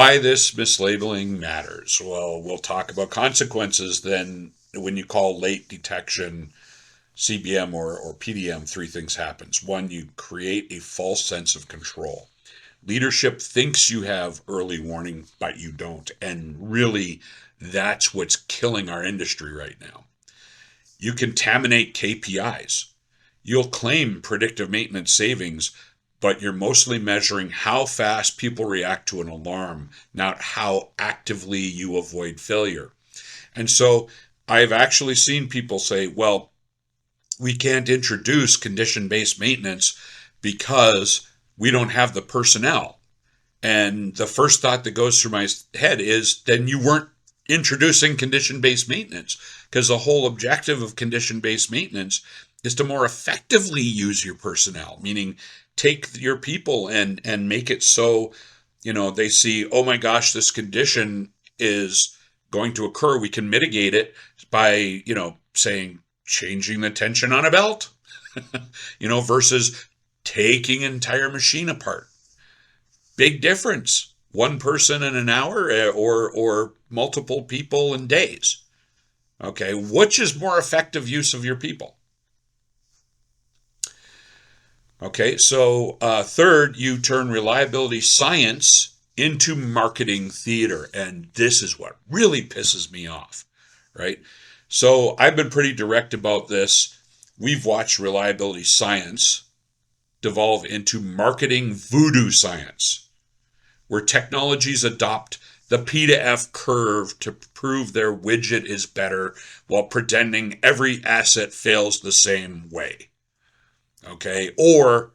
Why this mislabeling matters. Well, we'll talk about consequences then. When you call late detection CBM or PDM, three things happens. One, you create a false sense of control. Leadership thinks you have early warning, but you don't. And really, that's what's killing our industry right now. You contaminate KPIs. You'll claim predictive maintenance savings, but you're mostly measuring how fast people react to an alarm, not how actively you avoid failure. And so I've actually seen people say, well, we can't introduce condition-based maintenance because we don't have the personnel. And the first thought that goes through my head is, then you weren't introducing condition-based maintenance, because the whole objective of condition-based maintenance is to more effectively use your personnel, meaning take your people and make it so, they see, oh my gosh, this condition is going to occur. We can mitigate it by, saying changing the tension on a belt, versus taking an entire machine apart. Big difference. One person in an hour or multiple people in days. Okay, which is more effective use of your people? Okay, so third, you turn reliability science into marketing theater. And this is what really pisses me off, right? So I've been pretty direct about this. We've watched reliability science devolve into marketing voodoo science, where technologies adopt the P to F curve to prove their widget is better while pretending every asset fails the same way. Okay, or,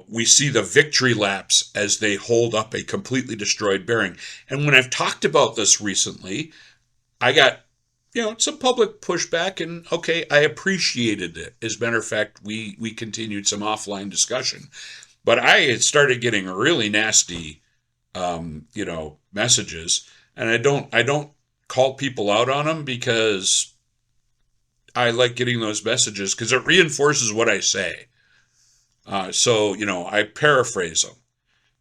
we see the victory laps as they hold up a completely destroyed bearing. And when I've talked about this recently, I got, some public pushback, and okay, I appreciated it. As a matter of fact, we continued some offline discussion. But I had started getting really nasty, messages, and I don't call people out on them, because I like getting those messages because it reinforces what I say. So I paraphrase them.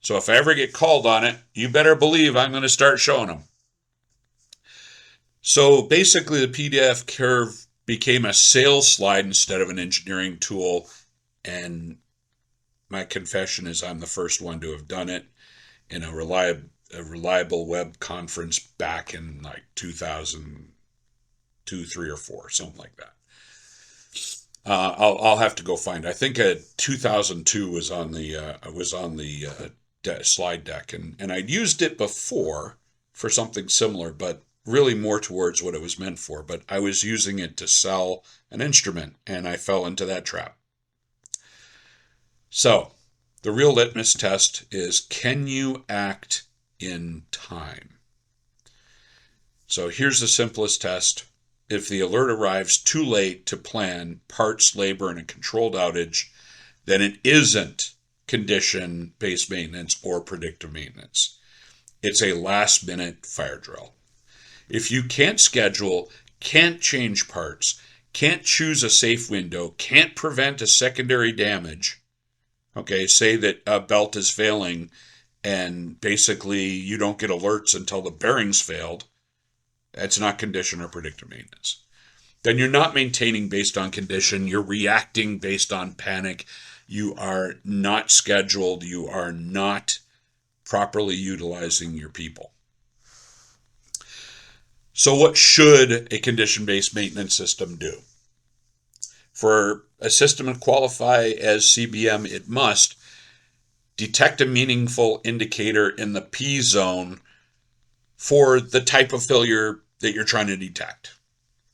So if I ever get called on it, you better believe I'm going to start showing them. So basically, the PDF curve became a sales slide instead of an engineering tool. And my confession is I'm the first one to have done it in a reliable web conference back in like 2002, 3, or 4, something like that. I'll have to go find it. I think 2002 was on the slide deck, and I'd used it before for something similar, but really more towards what it was meant for. But I was using it to sell an instrument, and I fell into that trap. So the real litmus test is, can you act in time? So here's the simplest test. If the alert arrives too late to plan parts, labor, and a controlled outage, then it isn't condition-based maintenance or predictive maintenance. It's a last-minute fire drill. If you can't schedule, can't change parts, can't choose a safe window, can't prevent a secondary damage, okay, say that a belt is failing and basically you don't get alerts until the bearings failed, that's not condition or predictive maintenance. Then you're not maintaining based on condition. You're reacting based on panic. You are not scheduled. You are not properly utilizing your people. So what should a condition-based maintenance system do? For a system to qualify as CBM, it must detect a meaningful indicator in the P zone for the type of failure that you're trying to detect.